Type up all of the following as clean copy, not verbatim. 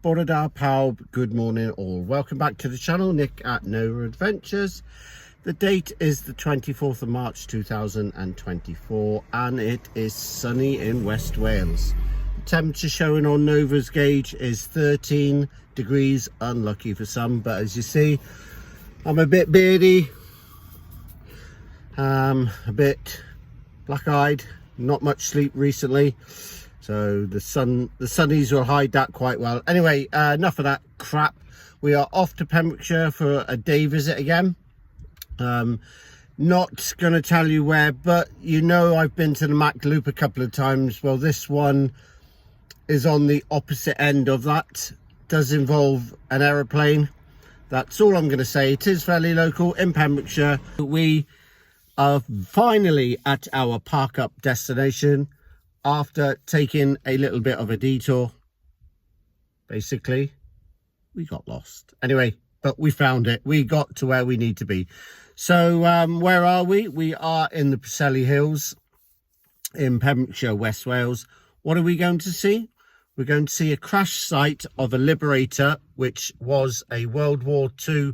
Borada pal, good morning all. Welcome back to the channel, Nick at Nova Adventures. The date is the 24th of March 2024 and it is sunny in West Wales. The temperature showing on Nova's gauge is 13 degrees, unlucky for some, but as you see, I'm a bit beardy, a bit black-eyed, not much sleep recently. So the sunnies will hide that quite well. Anyway, enough of that crap. We are off to Pembrokeshire for a day visit again. Not going to tell you where, but you know I've been to the Mac Loop a couple of times. Well, this one is on the opposite end of that. Does involve an aeroplane. That's all I'm going to say. It is fairly local in Pembrokeshire. We are finally at our park up destination. After taking a little bit of a detour, basically, we got lost. Anyway, but we found it. We got to where we need to be. So where are we? We are in the Preseli Hills in Pembrokeshire, West Wales. What are we going to see? We're going to see a crash site of a Liberator, which was a World War II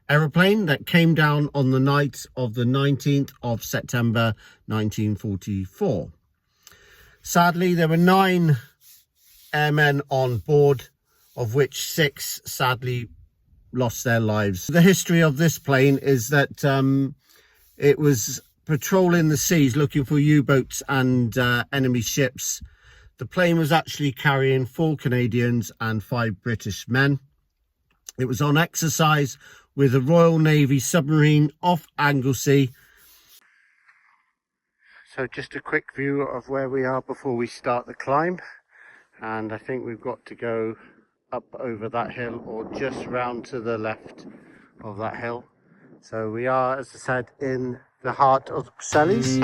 aeroplane that came down on the night of the 19th of September 1944. Sadly, there were 9 airmen on board, of which 6 sadly lost their lives. The history of this plane is that it was patrolling the seas looking for U-boats and enemy ships. The plane was actually carrying 4 Canadians and 5 British men. It was on exercise with a Royal Navy submarine off Anglesey. So just a quick view of where we are before we start the climb, and I think we've got to go up over that hill or just round to the left of that hill. So we are, as I said, in the heart of the Preselis.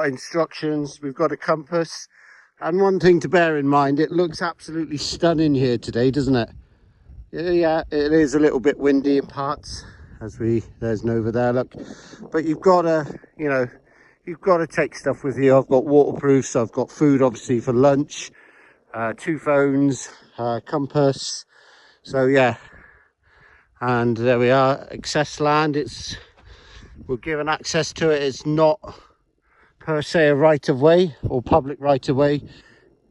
Instructions, we've got a compass, and one thing to bear in mind, it looks absolutely stunning here today, doesn't it? Yeah, it is a little bit windy in parts, there's Nova there, look, but you've got to, you've got to take stuff with you. I've got waterproof, so I've got food obviously for lunch, 2 phones, compass, so yeah, and there we are, access land. We're given access to it. It's not per se a right of way or public right of way.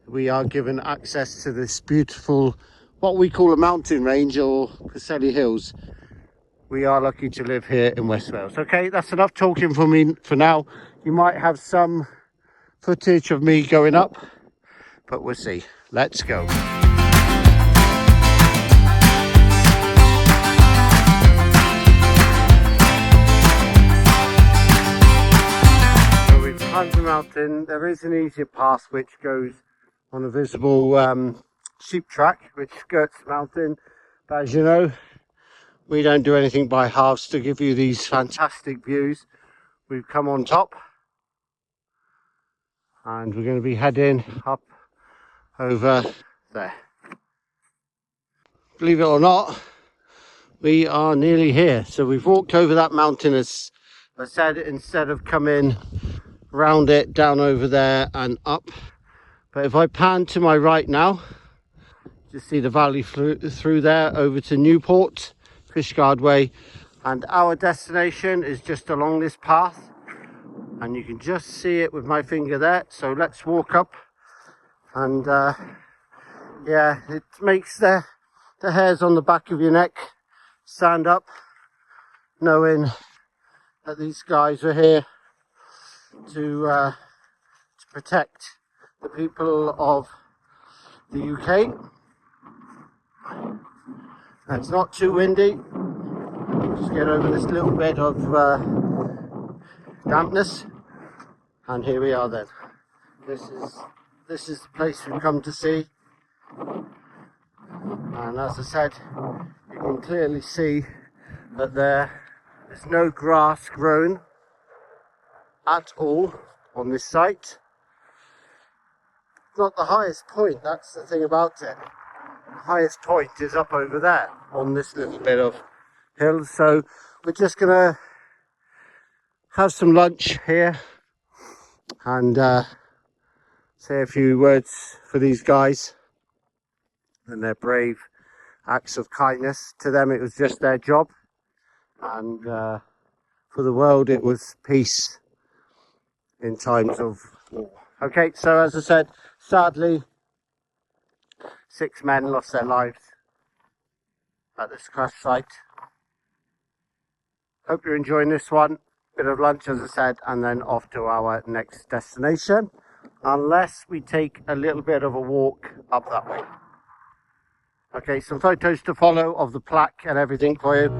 We are given access to this beautiful, what we call a mountain range, or Preseli Hills. We are lucky to live here in West Wales. Okay, that's enough talking for me for now. You might have some footage of me going up, but we'll see. Let's go. Climbed the mountain. There is an easier path which goes on a visible sheep track which skirts the mountain, but as you know, we don't do anything by halves to give you these fantastic views. We've come on top and we're going to be heading up over there. Believe it or not, we are nearly here. So we've walked over that mountain, as I said, instead of coming round it, down over there and up. But if I pan to my right now, just see the valley through there over to Newport, Fishguard Way, and our destination is just along this path, and you can just see it with my finger there. So let's walk up, and yeah, it makes the hairs on the back of your neck stand up, knowing that these guys are here to protect the people of the UK. It's not too windy. Just get over this little bit of dampness, and here we are then. This is the place we've come to see, and as I said, you can clearly see that there's no grass grown at all on this site. It's not the highest point, that's the thing about it. The highest point is up over there on this little bit of hill. So we're just gonna have some lunch here and say a few words for these guys and their brave acts of kindness. To them it was just their job, and for the world it was peace in times of war. Okay, so as I said, sadly 6 men lost their lives at this crash site. Hope you're enjoying this one. Bit of lunch, as I said, and then off to our next destination, unless we take a little bit of a walk up that way. Okay, some photos to follow of the plaque and everything for you.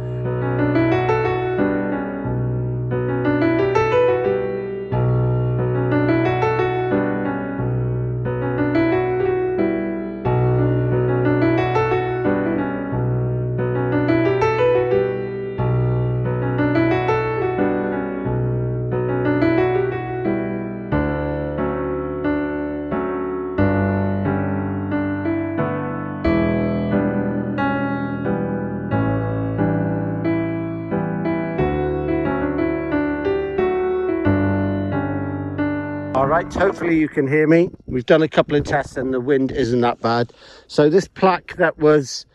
All right, hopefully you can hear me. We've done a couple of tests and the wind isn't that bad. So this plaque that was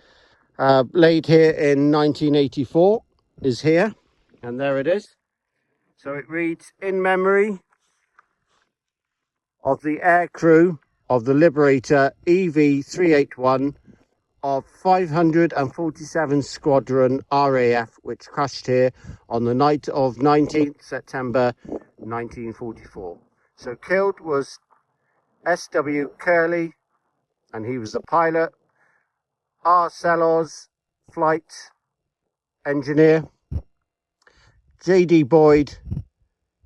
laid here in 1984 is here, and there it is. So it reads, "In memory of the air crew of the Liberator EV-381 of 547 Squadron RAF, which crashed here on the night of 19th September 1944. So killed was S.W. Curley, and he was the pilot. R. Sellers, flight engineer. J.D. Boyd,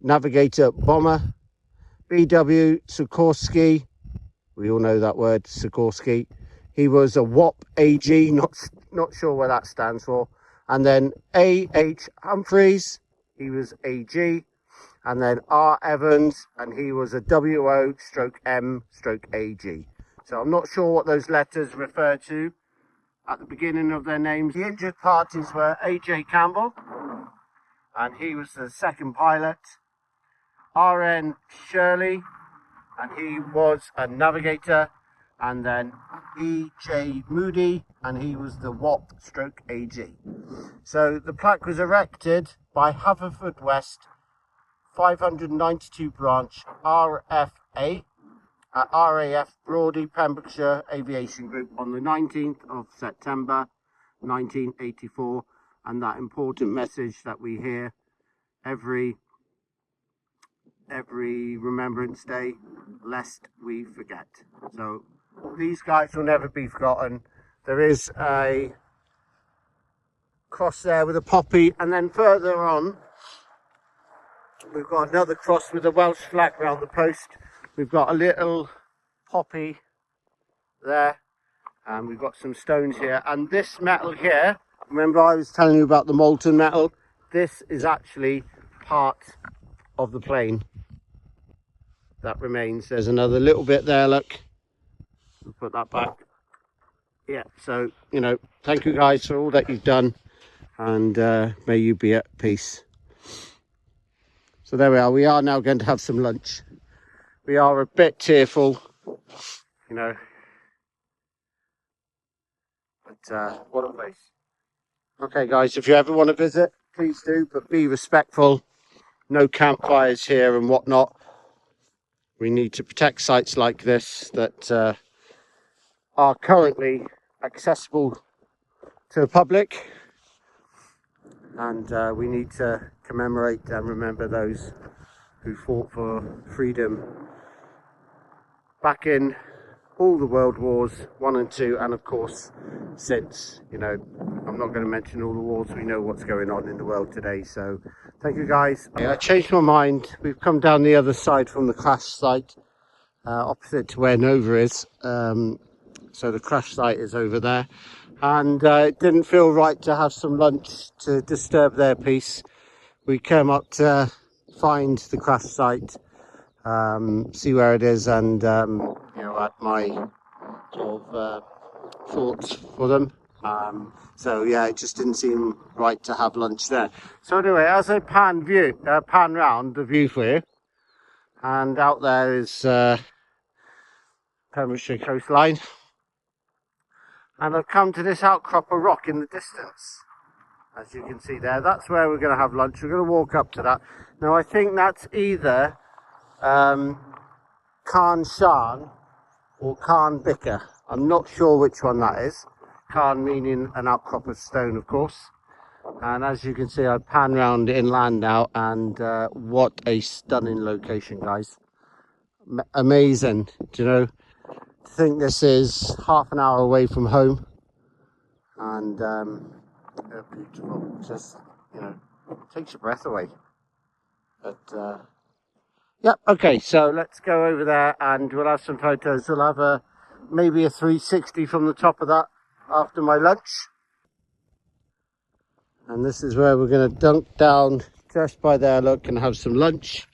navigator bomber. B.W. Sikorsky, we all know that word, Sikorsky. He was a WOP AG, not sure what that stands for. And then A.H. Humphreys, he was AG. And then R. Evans, and he was a WO/M/AG. So I'm not sure what those letters refer to at the beginning of their names. The injured parties were A.J. Campbell, and he was the second pilot. R.N. Shirley, and he was a navigator. And then E.J. Moody, and he was the WOP/AG. So the plaque was erected by Haverfordwest 592 branch RFA at RAF Brawdy, Pembrokeshire Aviation Group on the 19th of September 1984, and that important message that we hear every Remembrance Day, lest we forget. So these guys will never be forgotten. There is a cross there with a poppy, and then further on we've got another cross with a Welsh flag round the post. We've got a little poppy there, and we've got some stones here. And this metal here, remember I was telling you about the molten metal? This is actually part of the plane that remains. There's another little bit there, look. We'll put that back. Yeah, so, you know, thank you guys for all that you've done, and may you be at peace. So there we are. We are now going to have some lunch. We are a bit tearful, you know, but what a place. Okay, guys, if you ever want to visit, please do, but be respectful. No campfires here and whatnot. We need to protect sites like this that are currently accessible to the public, and we need to commemorate and remember those who fought for freedom back in all the world wars, 1 and 2, and of course since. You know, I'm not going to mention all the wars. We know what's going on in the world today. So thank you guys. I changed my mind. We've come down the other side from the crash site, opposite to where Nova is. So the crash site is over there, and it didn't feel right to have some lunch to disturb their peace. We came up to find the crash site, see where it is, and you know, had my sort of thoughts for them. So yeah, it just didn't seem right to have lunch there. So anyway, as I pan round the view for you, and out there is Pembrokeshire coastline, and I've come to this outcrop of rock in the distance. As you can see there, that's where we're going to have lunch. We're going to walk up to that. Now I think that's either Carn Shan or Carn Bicker. I'm not sure which one that is. Carn meaning an outcrop of stone, of course. And as you can see, I pan round inland now, and what a stunning location, guys. Amazing. Do you know, I think this is half an hour away from home, and beautiful. Just, you know, takes your breath away. But yeah, okay, so let's go over there and we'll have some photos. We'll have maybe a 360 from the top of that after my lunch. And this is where we're going to dunk down just by there, look, and have some lunch.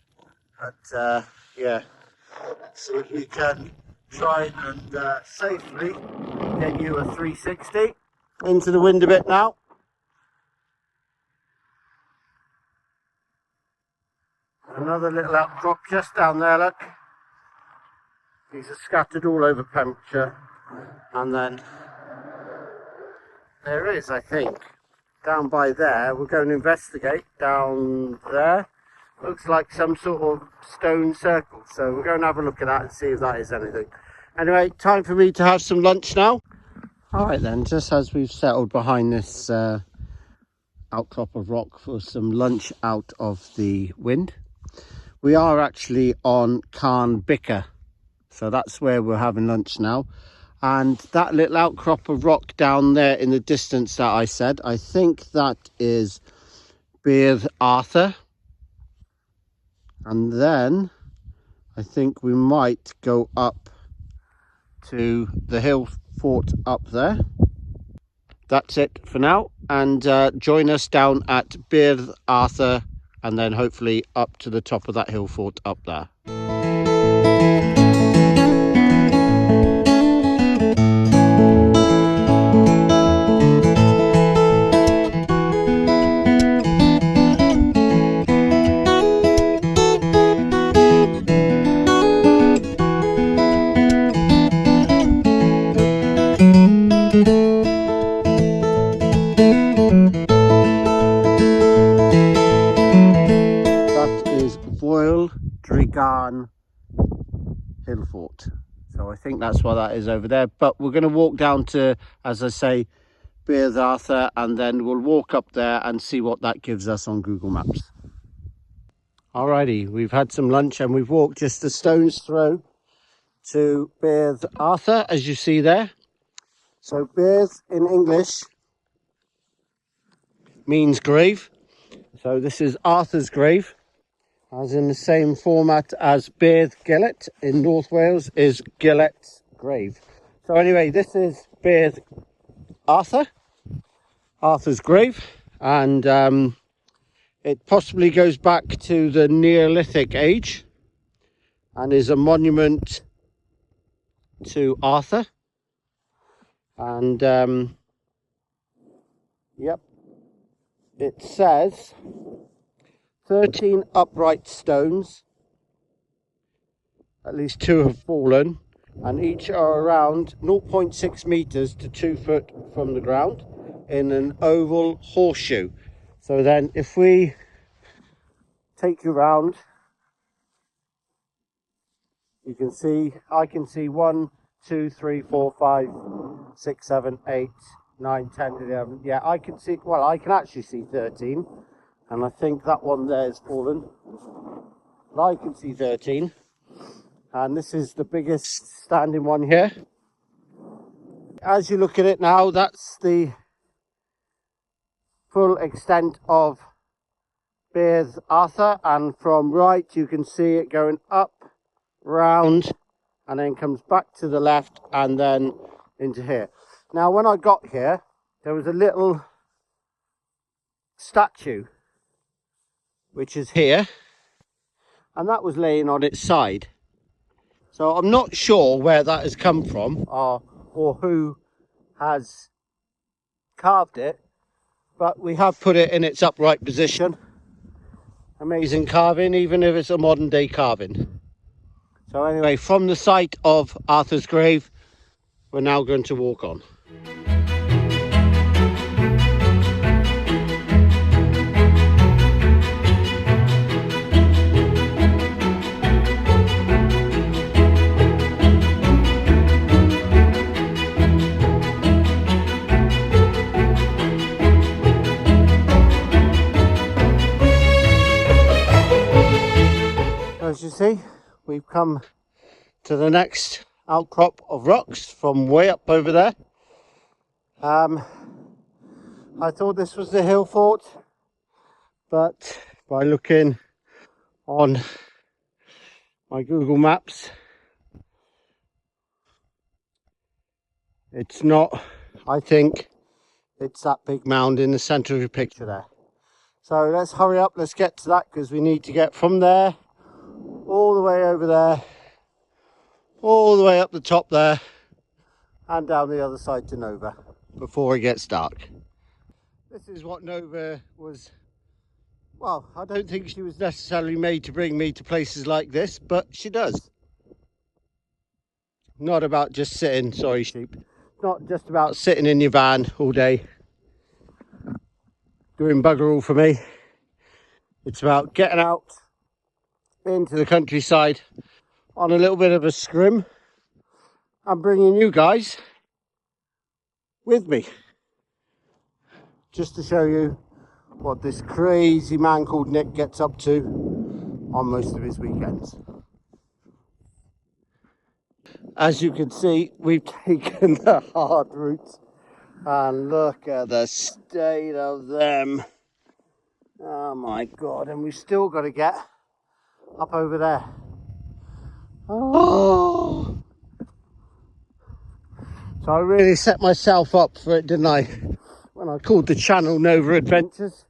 But yeah, see if we can try and safely get you a 360 into the wind a bit now. Another little outcrop just down there, look. These are scattered all over Pembrokeshire. And then there is, I think, down by there. We're going to investigate down there. Looks like some sort of stone circle. So we're going to have a look at that and see if that is anything. Anyway, time for me to have some lunch now. All right then, just as we've settled behind this outcrop of rock for some lunch out of the wind, we are actually on Carn Bicker. So that's where we're having lunch now. And that little outcrop of rock down there in the distance that I said, I think that is Bearth Arthur. And then I think we might go up to the hill fort up there. That's it for now. And join us down at Bearth Arthur, and then hopefully up to the top of that hill fort up there. Hill fort. So I think that's why that is over there. But we're going to walk down to, as I say, Bearth Arthur, and then we'll walk up there and see what that gives us on Google Maps. Alrighty, we've had some lunch and we've walked just a stone's throw to Bearth Arthur, as you see there. So Bearth in English means grave. So this is Arthur's grave, as in the same format as Bearth Gillet in North Wales is Gillet's grave. So anyway, this is Bearth Arthur, Arthur's grave, and it possibly goes back to the Neolithic age and is a monument to Arthur. And yep, it says 13 upright stones, at least 2 have fallen, and each are around 0.6 meters to 2 foot from the ground in an oval horseshoe. So then if we take you round, you can see, I can see 1, 2, 3, 4, 5, 6, 7, 8, 9, 10, 11. Yeah, I can see, well, I can actually see 13. And I think that one there is fallen. But I can see 13. And this is the biggest standing one here. As you look at it now, that's the full extent of Bearth Arthur. And from right, you can see it going up, round, and then comes back to the left and then into here. Now, when I got here, there was a little statue, which is here, and that was laying on its side. So I'm not sure where that has come from or who has carved it, but we have put it in its upright position. Amazing carving, even if it's a modern day carving. So anyway, from the site of Arthur's grave, we're now going to walk on. As you see, we've come to the next outcrop of rocks from way up over there. I thought this was the hill fort, but by looking on my Google Maps, it's not. I think it's that big mound in the center of your picture there. So let's hurry up, let's get to that, because we need to get from there all the way over there, all the way up the top there, and down the other side to Nova before it gets dark. This is what Nova was. Well, I don't think she was necessarily made to bring me to places like this, but she does. Not about just sitting, sorry sheep, not just about sitting in your van all day doing bugger all for me. It's about getting out into the countryside on a little bit of a scrim and bringing you guys with me, just to show you what this crazy man called Nick gets up to on most of his weekends. As you can see, we've taken the hard route, and look at the state of them. Oh my God, and we've still got to get up over there. Oh! So I really set myself up for it, didn't I, when I called the channel Nova Adventures,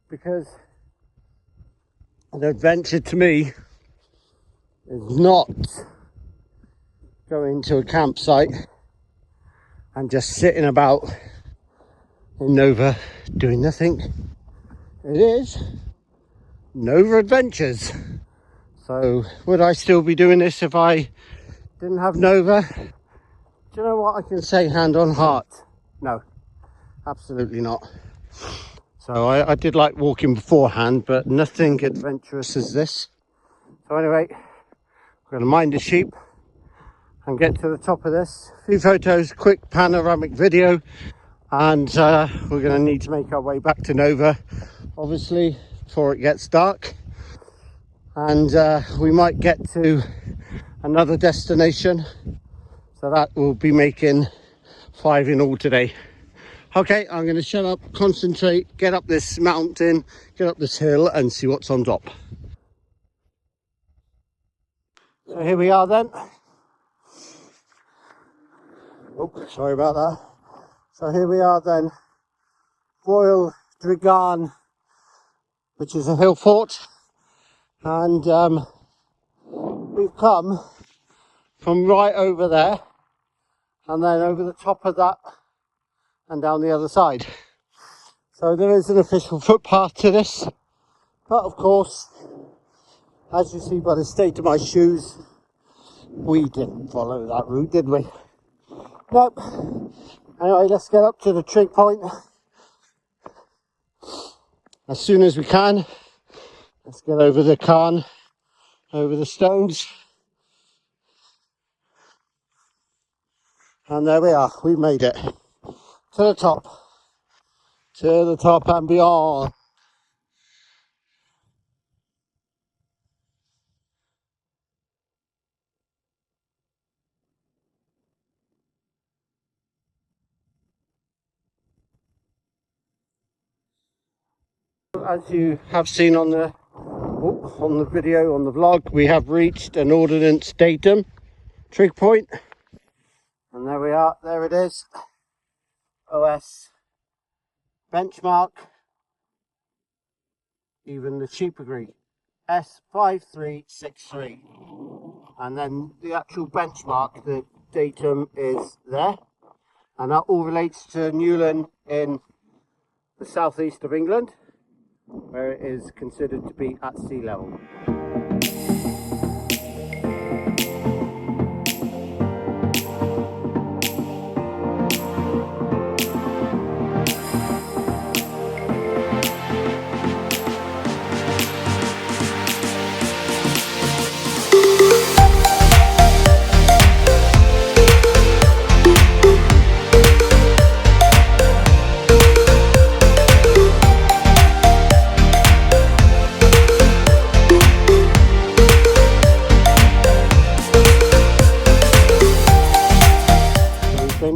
because an adventure to me is not going to a campsite and just sitting about in Nova doing nothing. It is Nova Adventures. So would I still be doing this if I didn't have Nova? Do you know what I can say, hand on heart? No, absolutely not. So I did like walking beforehand, but nothing adventurous as this. So anyway, we're going to mind the sheep and get to the top of this. A few photos, quick panoramic video, and we're going to need to make our way back to Nova, obviously, before it gets dark. And we might get to another destination, so that will be making 5 in all today. Okay, I'm going to shut up, concentrate, get up this mountain, get up this hill, and see what's on top. So here we are then. Oh, sorry about that. So here we are then, Royal Dragan, which is a hill fort, and we've come from right over there, and then over the top of that, and down the other side. So there is an official footpath to this, but of course, as you see by the state of my shoes, we didn't follow that route, did we? Nope. Anyway, let's get up to the trig point as soon as we can. Let's get over the cairn, over the stones. And there we are, we made it. To the top and beyond. As you have seen on the video, on the vlog, we have reached an ordnance datum trig point, and there we are, there it is. OS benchmark, even the sheep agree, S5363. and then the actual benchmark, the datum is there, and that all relates to Newlyn in the southeast of England, where it is considered to be at sea level.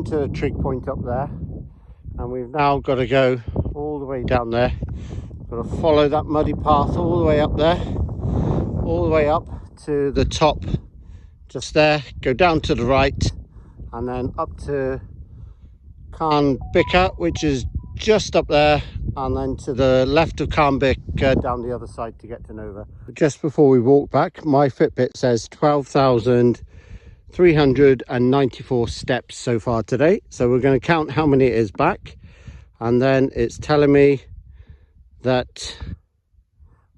To a trig point up there, and we've now got to go all the way down there. Got to follow that muddy path all the way up there, all the way up to the top just there, go down to the right, and then up to Carnbicker, which is just up there, and then to the left of Carnbicker down the other side to get to Nova. Just before we walk back, my Fitbit says 12,394 steps so far today, so we're going to count how many it is back, and then it's telling me that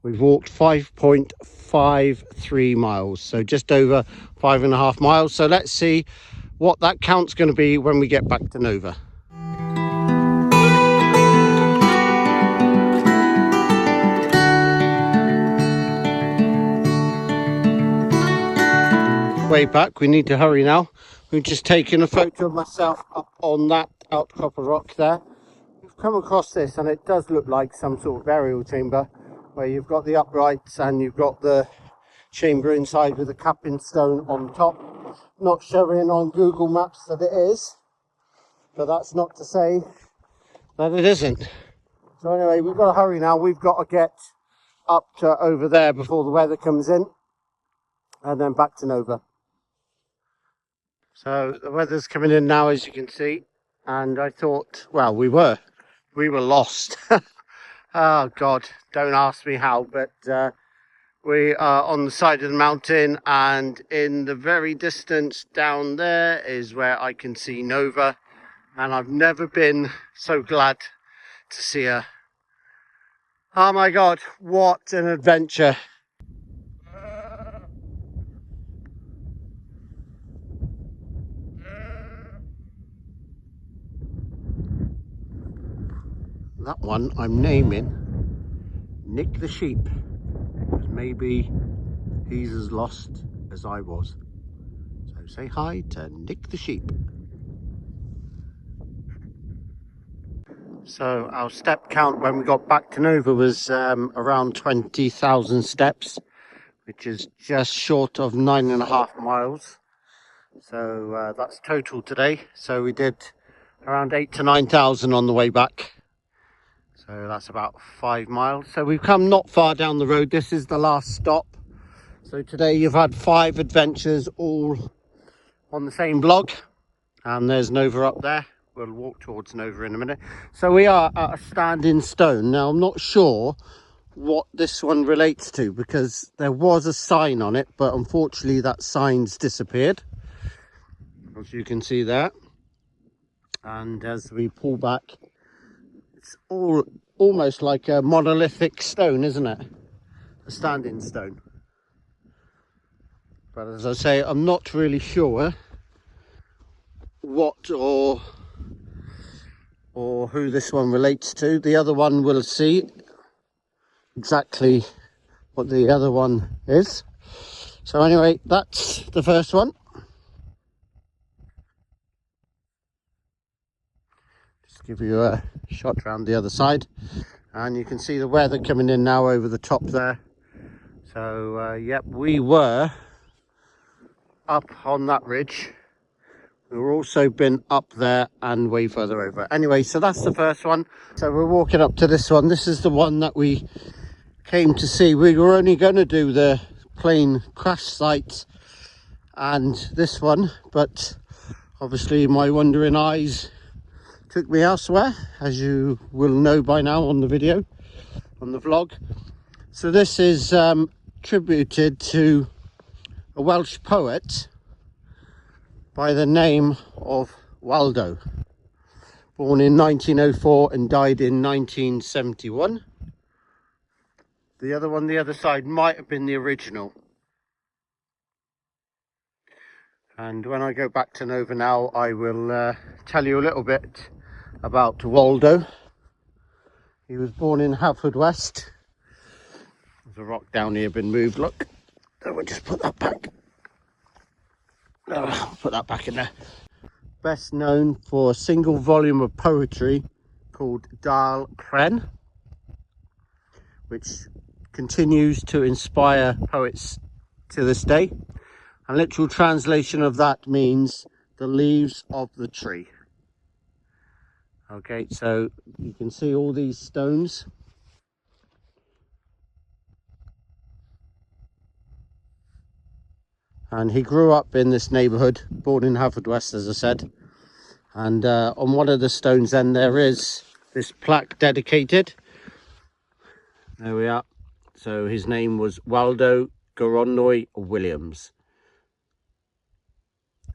we've walked 5.53 miles, so just over 5.5 miles. So let's see what that count's going to be when we get back to Nova. Way back, we need to hurry now. We've just taken a photo of myself up on that outcrop of rock there. We've come across this, and it does look like some sort of burial chamber, where you've got the uprights and you've got the chamber inside with a capping stone on top. Not showing on Google Maps that it is, but that's not to say that it isn't. So anyway, we've got to hurry now. We've got to get up to over there before the weather comes in, and then back to Nova. So the weather's coming in now, as you can see, and I thought, well, we were lost. Oh God, don't ask me how, but we are on the side of the mountain, and in the very distance down there is where I can see Nova, and I've never been so glad to see her. Oh my God, what an adventure. That one I'm naming Nick the Sheep, because maybe he's as lost as I was. So say hi to Nick the Sheep. So our step count when we got back to Nova was around 20,000 steps, which is just short of 9.5 miles. So that's total today. So we did around 8,000 to 9,000 on the way back. So that's about 5 miles. So we've come not far down the road. This is the last stop. So today you've had 5 adventures all on the same vlog. And there's Nova up there. We'll walk towards Nova in a minute. So we are at a standing stone. Now I'm not sure what this one relates to, because there was a sign on it, but unfortunately that sign's disappeared, as you can see there. And as we pull back, it's almost like a monolithic stone, isn't it? A standing stone. But as I say, I'm not really sure what or who this one relates to. The other one will see exactly what the other one is. So anyway, that's the first one. Give you a shot around the other side, and you can see the weather coming in now over the top there. So yep, we were up on that ridge. We've also been up there and way further over. Anyway, so that's the first one. So we're walking up to this one. This is the one that we came to see. We were only going to do the plane crash site and this one, but obviously my wandering eyes took me elsewhere, as you will know by now on the video, on the vlog. So this is tributed to a Welsh poet by the name of Waldo, born in 1904 and died in 1971. The other one, the other side, might have been the original. And when I go back to Nova now, I will tell you a little bit about Waldo. He was born in Haverfordwest. There's a rock down here been moved, look. So we'll just put that back. Put that back in there. Best known for a single volume of poetry called Dal Pren, which continues to inspire poets to this day. A literal translation of that means the leaves of the tree. Okay, so you can see all these stones. And he grew up in this neighbourhood, born in Haverfordwest, as I said. And on one of the stones then there is this plaque dedicated. There we are. So his name was Waldo Goronwy Williams.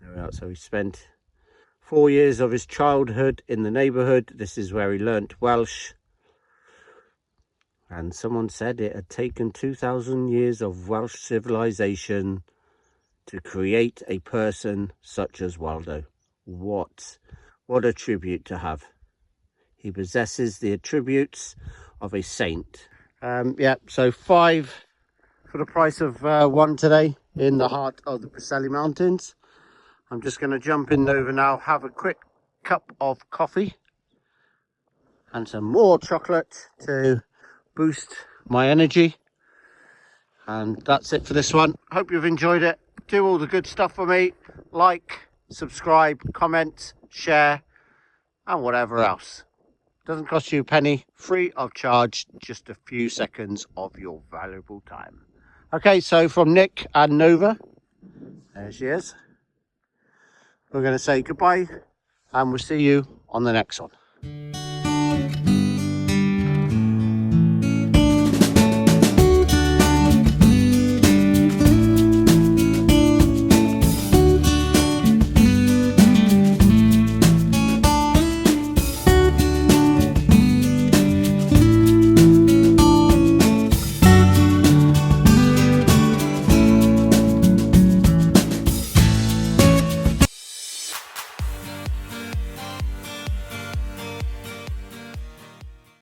There we are. So he spent 4 years of his childhood in the neighbourhood. This is where he learnt Welsh. And someone said it had taken 2,000 years of Welsh civilization to create a person such as Waldo. What a tribute to have. He possesses the attributes of a saint. Yeah, so 5 for the price of 1 today in the heart of the Preseli Mountains. I'm just going to jump in over now, have a quick cup of coffee and some more chocolate to boost my energy. And that's it for this one. Hope you've enjoyed it. Do all the good stuff for me. Like, subscribe, comment, share, and whatever else. Doesn't cost you a penny, free of charge, just a few seconds of your valuable time. Okay, so from Nick and Nova, there she is. We're going to say goodbye, and we'll see you on the next one.